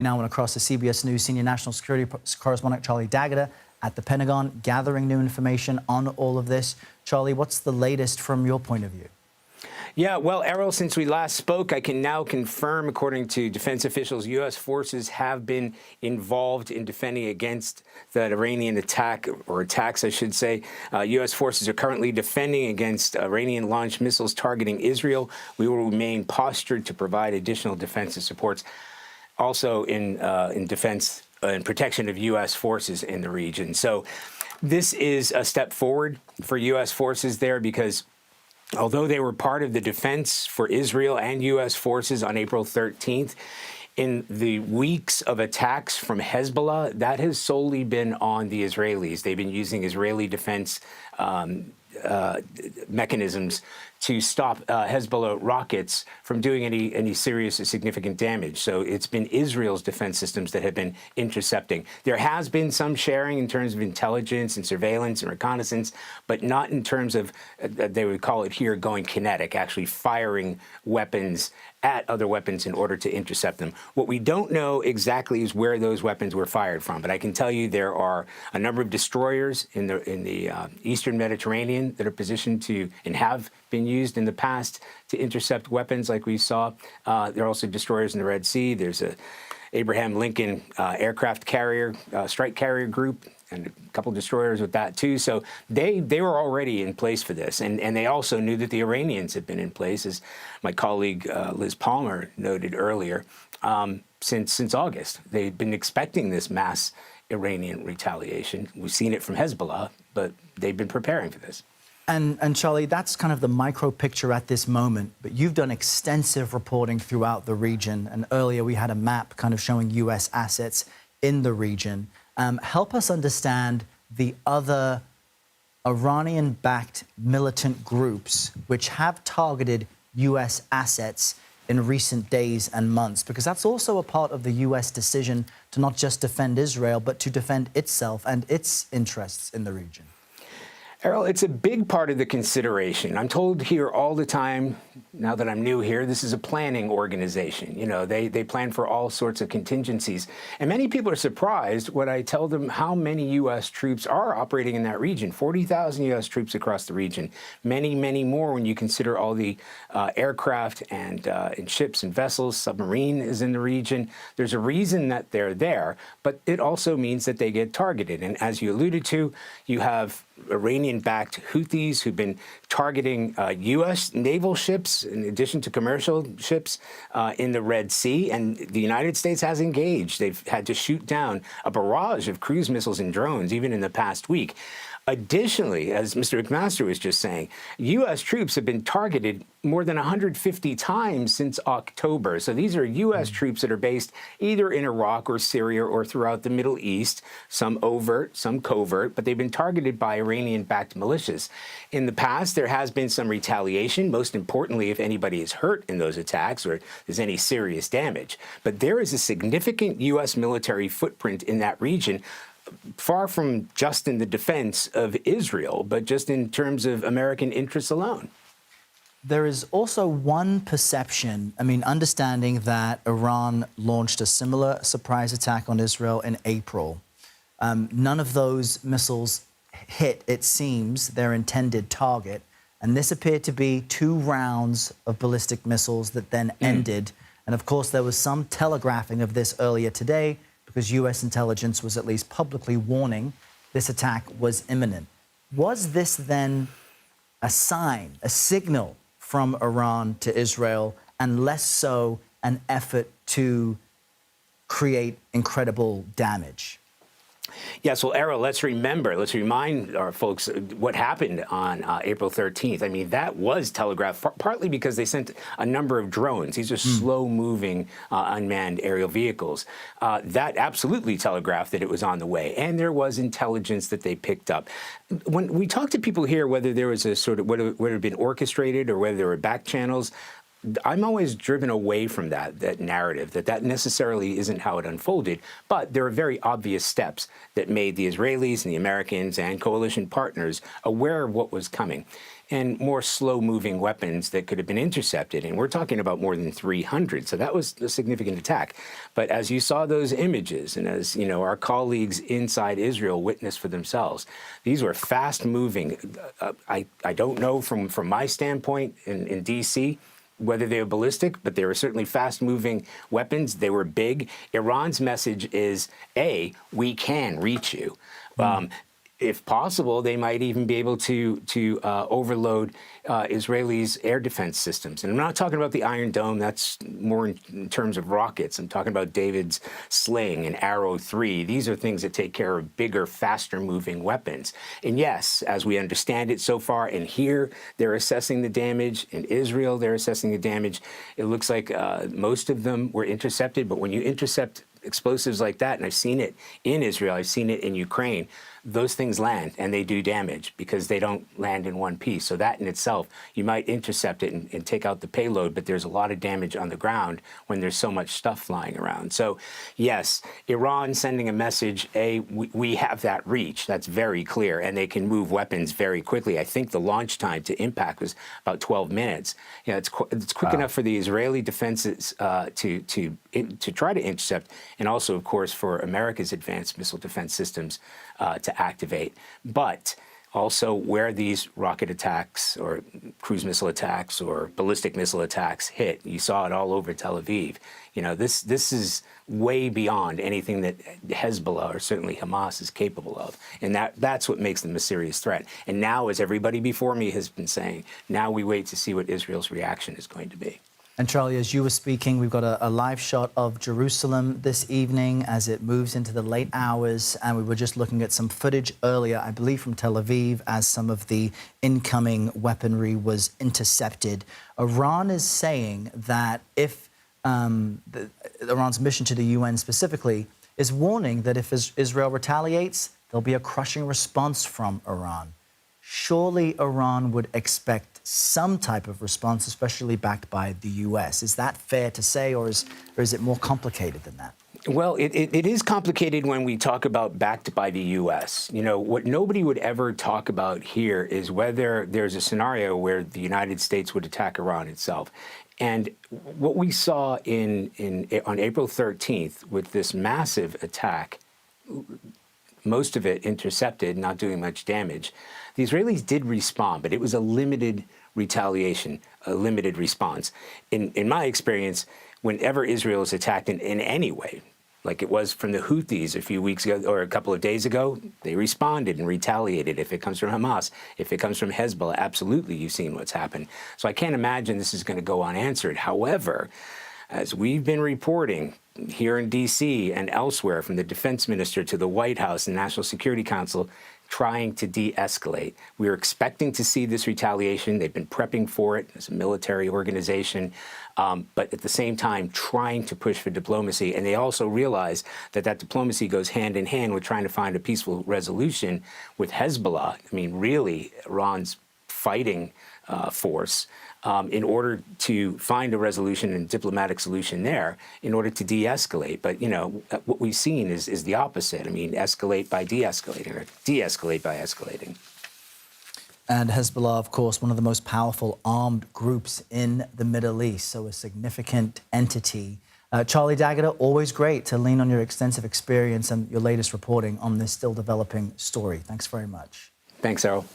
Now and across the CBS News senior national security correspondent Charlie D'Agata at the Pentagon, gathering new information on all of this. Charlie, what's the latest from your point of view? Yeah, well, Errol, since we last spoke, I can now confirm, according to defense officials, U.S. forces have been involved in defending against that Iranian attack, or attacks, I should say. U.S. forces are currently defending against Iranian-launched missiles targeting Israel. We will remain postured to provide additional defensive supports, also in defense and protection of U.S. forces in the region. So this is a step forward for U.S. forces there, because although they were part of the defense for Israel and U.S. forces on April 13th, in the weeks of attacks from Hezbollah, that has solely been on the Israelis. They've been using Israeli defense mechanisms to stop Hezbollah rockets from doing any serious or significant damage. So it's been Israel's defense systems that have been intercepting. There has been some sharing in terms of intelligence and surveillance and reconnaissance, but not in terms of, they would call it here, going kinetic, actually firing weapons at other weapons in order to intercept them. What we don't know exactly is where those weapons were fired from, but I can tell you there are a number of destroyers in the Eastern Mediterranean that are positioned to and have been used in the past to intercept weapons like we saw. There are also destroyers in the Red Sea. There's a Abraham Lincoln aircraft carrier, strike carrier group, and a couple destroyers with that too. So they were already in place for this. And they also knew that the Iranians had been in place, as my colleague Liz Palmer noted earlier, since August. They'd been expecting this mass Iranian retaliation. We've seen it from Hezbollah, but they've been preparing for this. And Charlie, that's kind of the micro picture at this moment, but you've done extensive reporting throughout the region, and earlier we had a map kind of showing U.S. assets in the region. Help us understand the other Iranian-backed militant groups which have targeted U.S. assets in recent days and months, because that's also a part of the U.S. decision to not just defend Israel, but to defend itself and its interests in the region. Errol, it's a big part of the consideration. I'm told here all the time, now that I'm new here, this is a planning organization. You know, they plan for all sorts of contingencies. And many people are surprised when I tell them how many U.S. troops are operating in that region. 40,000 U.S. troops across the region. Many, many more when you consider all the aircraft and ships and vessels. Submarine is in the region. There's a reason that they're there, but it also means that they get targeted. And as you alluded to, you have Iranian-backed Houthis who've been targeting U.S. naval ships in addition to commercial ships in the Red Sea, and the United States has engaged. They've had to shoot down a barrage of cruise missiles and drones even in the past week. Additionally, as Mr. McMaster was just saying, U.S. troops have been targeted more than 150 times since October. So these are U.S. troops that are based either in Iraq or Syria or throughout the Middle East, some overt, some covert, but they've been targeted by Iranian-backed militias. In the past, there has been some retaliation, most importantly if anybody is hurt in those attacks or there's any serious damage. But there is a significant U.S. military footprint in that region, far from just in the defense of Israel, but just in terms of American interests alone. There is also one perception, understanding that Iran launched a similar surprise attack on Israel in April. None of those missiles hit, it seems, their intended target. And this appeared to be 2 rounds of ballistic missiles that then ended. And of course, there was some telegraphing of this earlier today, because U.S. intelligence was at least publicly warning this attack was imminent. Was this then a sign, a signal from Iran to Israel, and less so an effort to create incredible damage? Yes, well, Errol, let's remind our folks what happened on April 13th. That was telegraphed, partly because they sent a number of drones. These are slow-moving unmanned aerial vehicles. That absolutely telegraphed that it was on the way, and there was intelligence that they picked up. When we talk to people here, whether there was a sort of, whether it had been orchestrated or whether there were back channels, I'm always driven away from that narrative, that necessarily isn't how it unfolded. But there are very obvious steps that made the Israelis and the Americans and coalition partners aware of what was coming. and more slow-moving weapons that could have been intercepted. And we're talking about more than 300. So that was a significant attack. But as you saw those images, and as our colleagues inside Israel witnessed for themselves, these were fast-moving. I don't know from my standpoint in D.C., whether they were ballistic, but they were certainly fast-moving weapons. They were big. Iran's message is, A, we can reach you. If possible, they might even be able to overload Israelis' air defense systems. And I'm not talking about the Iron Dome. That's more in terms of rockets. I'm talking about David's Sling and Arrow 3. These are things that take care of bigger, faster-moving weapons. And yes, as we understand it so far, and here they're assessing the damage. In Israel, they're assessing the damage. It looks like most of them were intercepted. But when you intercept explosives like that, and I've seen it in Israel, I've seen it in Ukraine, those things land and they do damage because they don't land in one piece. So that in itself, you might intercept it and take out the payload, but there's a lot of damage on the ground when there's so much stuff flying around. So yes, Iran sending a message, we have that reach. That's very clear, and they can move weapons very quickly. I think the launch time to impact was about 12 minutes. It's quick enough for the Israeli defenses to try to intercept, and also, of course, for America's advanced missile defense systems to activate. But also where these rocket attacks or cruise missile attacks or ballistic missile attacks hit, you saw it all over Tel Aviv. This is way beyond anything that Hezbollah or certainly Hamas is capable of. And that's what makes them a serious threat. And now, as everybody before me has been saying, now we wait to see what Israel's reaction is going to be. And Charlie, as you were speaking, we've got a live shot of Jerusalem this evening as it moves into the late hours. And we were just looking at some footage earlier, I believe from Tel Aviv, as some of the incoming weaponry was intercepted. Iran is saying that if Iran's mission to the UN specifically is warning that if Israel retaliates, there'll be a crushing response from Iran. Surely Iran would expect some type of response, especially backed by the U.S. Is that fair to say, or is it more complicated than that? Well, it is complicated when we talk about backed by the U.S. What nobody would ever talk about here is whether there's a scenario where the United States would attack Iran itself. And what we saw on April 13th with this massive attack, most of it intercepted, not doing much damage, the Israelis did respond, but it was a limited retaliation, a limited response. In my experience, whenever Israel is attacked in any way, like it was from the Houthis a few weeks ago or a couple of days ago, they responded and retaliated. If it comes from Hamas, if it comes from Hezbollah, absolutely, you've seen what's happened. So I can't imagine this is going to go unanswered. However, as we've been reporting here in D.C. and elsewhere, from the defense minister to the White House and National Security Council, trying to de-escalate. We are expecting to see this retaliation. They've been prepping for it as a military organization, but at the same time trying to push for diplomacy. And they also realize that diplomacy goes hand in hand with trying to find a peaceful resolution with Hezbollah. I mean, really, Iran's fighting force in order to find a resolution and diplomatic solution there in order to de-escalate. But, what we've seen is the opposite. I mean, escalate by de-escalating or de-escalate by escalating. And Hezbollah, of course, one of the most powerful armed groups in the Middle East, so a significant entity. Charlie D'Agata, always great to lean on your extensive experience and your latest reporting on this still developing story. Thanks very much. Thanks, Errol.